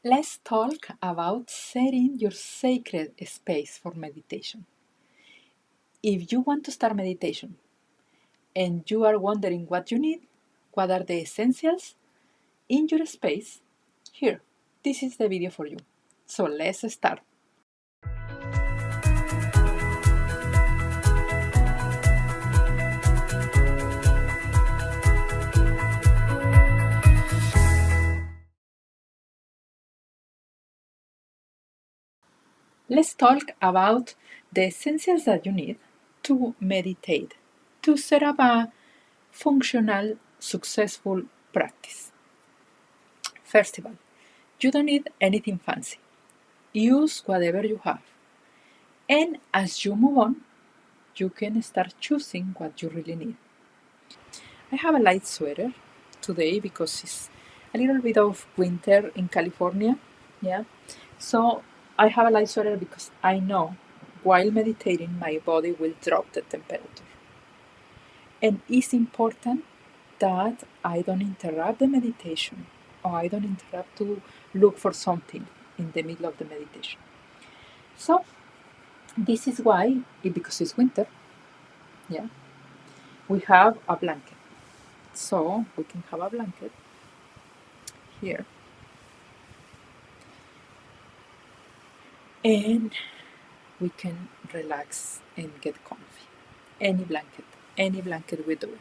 Let's talk about setting your sacred space for meditation. If you want to start meditation and you are wondering what you need, what are the essentials in your space, here, this is the video for you. So let's start. Let's talk about the essentials that you need to meditate, to set up a functional, successful practice. First of all, you don't need anything fancy. Use whatever you have. And as you move on, you can start choosing what you really need. I have a light sweater today because it's a little bit of winter in California. Yeah. So I have a light sweater because I know while meditating my body will drop the temperature. And it's important that I don't interrupt the meditation or I don't interrupt to look for something in the middle of the meditation. So this is why, because it's winter, yeah, we have a blanket. So we can have a blanket here. And we can relax and get comfy. Any blanket we do it.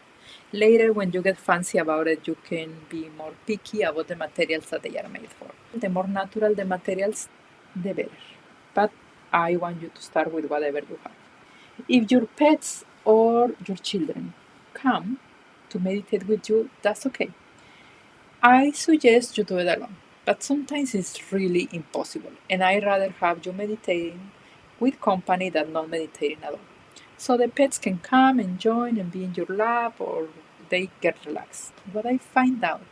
Later, when you get fancy about it, you can be more picky about the materials that they are made for. The more natural the materials, the better. But I want you to start with whatever you have. If your pets or your children come to meditate with you, that's okay. I suggest you do it alone, but sometimes it's really impossible, and I rather have you meditating with company than not meditating at all. So the pets can come and join and be in your lap, or they get relaxed. What I find out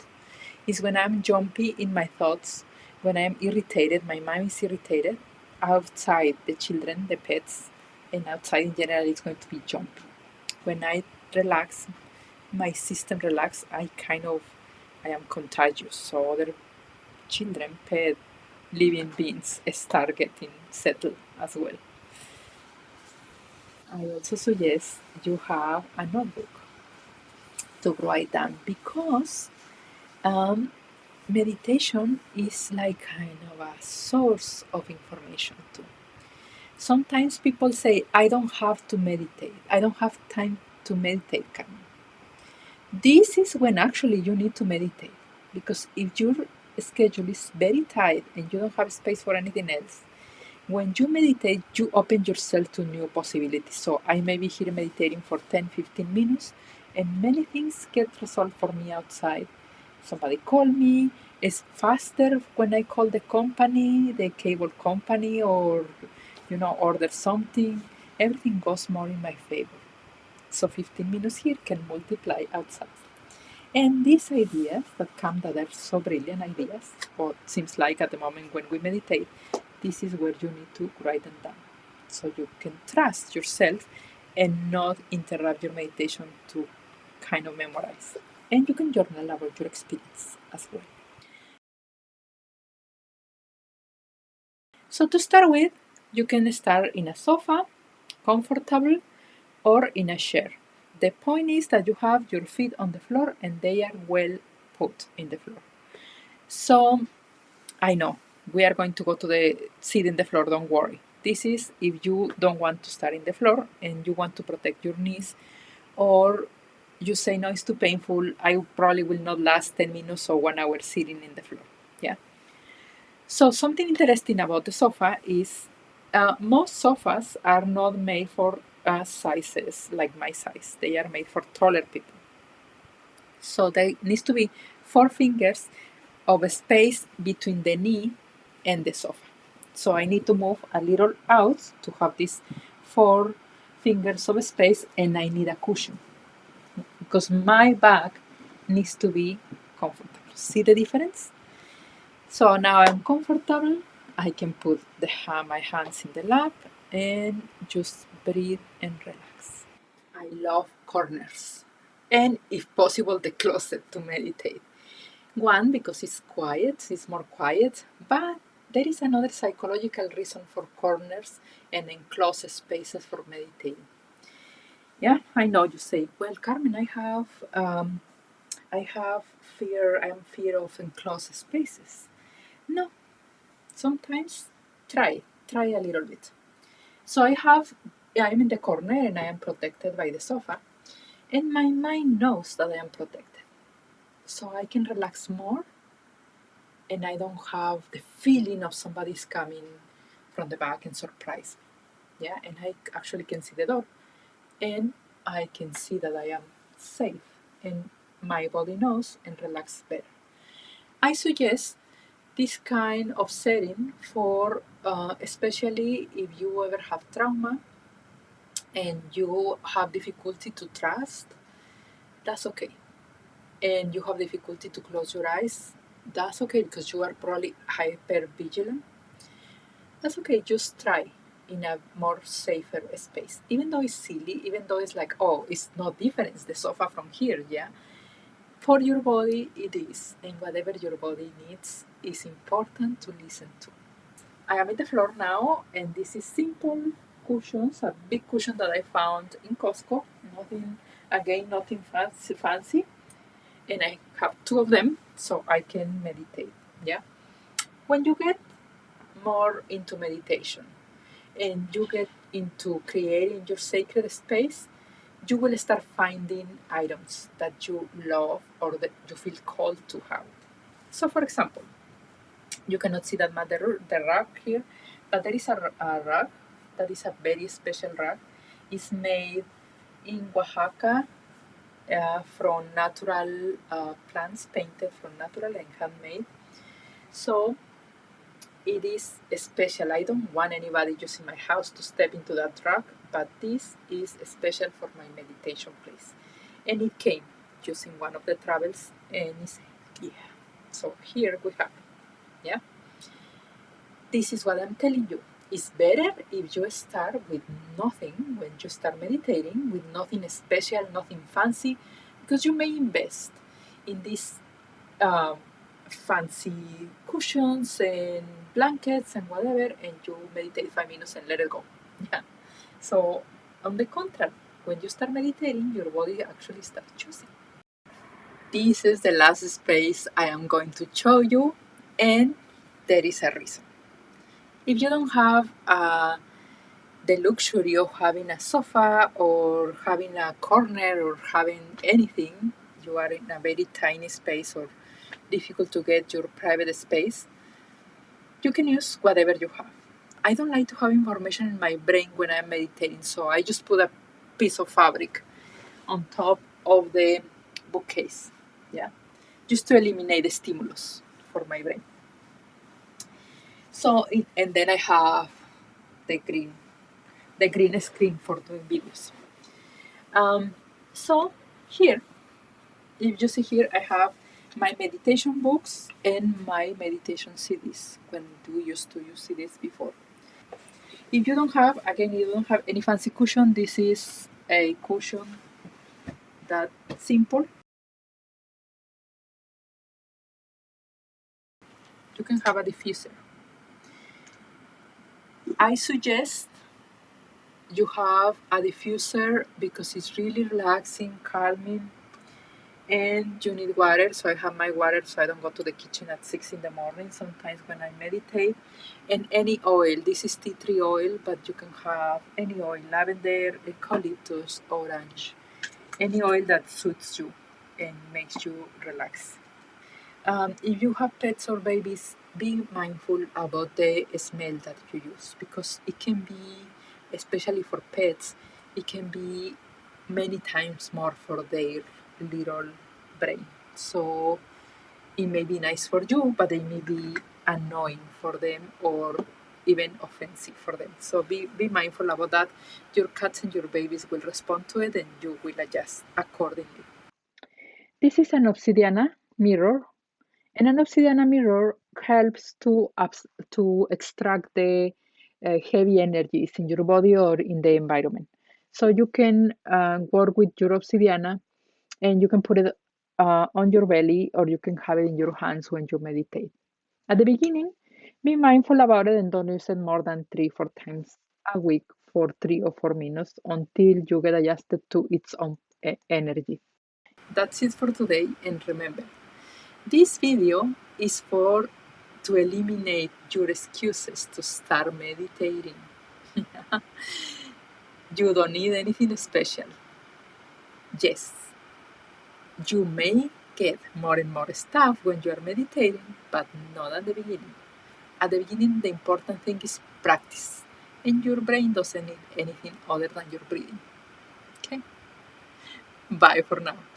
is when I'm jumpy in my thoughts, when I'm irritated, my mind is irritated, outside the children, the pets, and outside in general, it's going to be jumpy. When I relax, my system relax, I am contagious. So other children, pet, living beings start getting settled as well. I also suggest you have a notebook to write down because meditation is like kind of a source of information too. Sometimes people say, I don't have to meditate. I don't have time to meditate, Carmen. This is when actually you need to meditate because if your schedule is very tight and you don't have space for anything else, when you meditate, you open yourself to new possibilities. So I may be here meditating for 10-15 minutes and many things get resolved for me outside. Somebody call me. It's faster when I call the company, the cable company, or order something. Everything goes more in my favor. So 15 minutes here can multiply outside. And these ideas that come that are so brilliant ideas, or seems like at the moment when we meditate, this is where you need to write them down. So you can trust yourself and not interrupt your meditation to kind of memorize. And you can journal about your experience as well. So to start with, you can start in a sofa, comfortable, or in a chair. The point is that you have your feet on the floor and they are well put in the floor. So I know we are going to go to the sit in the floor, don't worry. This is if you don't want to start in the floor and you want to protect your knees, or you say no, it's too painful, I probably will not last 10 minutes or 1 hour sitting in the floor. Yeah. So something interesting about the sofa is most sofas are not made for sizes like my size. They are made for taller people. So there needs to be 4 fingers of space between the knee and the sofa. So I need to move a little out to have these 4 fingers of space, and I need a cushion because my back needs to be comfortable. See the difference? So now I'm comfortable. I can put my hands in the lap and just breathe and relax. I love corners and, if possible, the closet to meditate. One, because it's quiet, it's more quiet, but there is another psychological reason for corners and enclosed spaces for meditating. Yeah, I know you say, well, Carmen, I have fear. I am fear of enclosed spaces. No, sometimes try a little bit. So I'm in the corner and I am protected by the sofa, and my mind knows that I am protected. So I can relax more and I don't have the feeling of somebody's coming from the back and surprise me. Yeah, and I actually can see the door and I can see that I am safe and my body knows and relax better. I suggest this kind of setting for especially if you ever have trauma and you have difficulty to trust, that's okay. And you have difficulty to close your eyes, that's okay because you are probably hyper vigilant. That's okay, just try in a more safer space. Even though it's silly, even though it's like, oh, it's no difference, the sofa from here, yeah. For your body, it is. And whatever your body needs is important to listen to. I am in the floor now, and this is simple cushions, a big cushion that I found in Costco. Nothing fancy. And I have two of them, so I can meditate. Yeah. When you get more into meditation and you get into creating your sacred space, you will start finding items that you love or that you feel called to have. So, for example, you cannot see that the rug here, but there is a rug that is a very special rug. It's made in Oaxaca from natural plants, painted from natural and handmade. So it is special. I don't want anybody just in my house to step into that rug, but this is special for my meditation place. And it came just in one of the travels, and it's, yeah. So here we have, yeah. This is what I'm telling you. It's better if you start with nothing when you start meditating, with nothing special, nothing fancy, because you may invest in these um, fancy cushions and blankets and whatever, and you meditate 5 minutes and let it go. Yeah. So, on the contrary, when you start meditating, your body actually starts choosing. This is the last space I am going to show you, and there is a reason. If you don't have the luxury of having a sofa or having a corner or having anything, you are in a very tiny space or difficult to get your private space, you can use whatever you have. I don't like to have information in my brain when I'm meditating, so I just put a piece of fabric on top of the bookcase, yeah, just to eliminate the stimulus for my brain. And then I have the green, the green screen for doing videos. So here, if you see here, I have my meditation books and my meditation CDs when we used to use CDs before. If you don't have, again, you don't have any fancy cushion, this is a cushion that simple. You can have a diffuser. I suggest you have a diffuser because it's really relaxing, calming, and you need water. So I have my water so I don't go to the kitchen at 6 in the morning sometimes when I meditate. And any oil, this is tea tree oil, but you can have any oil, lavender, eucalyptus, orange, any oil that suits you and makes you relax. If you have pets or babies, be mindful about the smell that you use because it can be, especially for pets, it can be many times more for their little brain. So it may be nice for you, but it may be annoying for them or even offensive for them. So be mindful about that. Your cats and your babies will respond to it and you will adjust accordingly. This is an obsidiana mirror, and an obsidiana mirror helps to extract the heavy energies in your body or in the environment. So you can work with your obsidiana and you can put it on your belly, or you can have it in your hands when you meditate. At the beginning, be mindful about it and don't use it more than 3-4 times a week for 3 or 4 minutes until you get adjusted to its own energy. That's it for today, and remember, this video is for to eliminate your excuses to start meditating. You don't need anything special. Yes, you may get more and more stuff when you are meditating, but not at the beginning. At the beginning, the important thing is practice, and your brain doesn't need anything other than your breathing. Okay? Bye for now.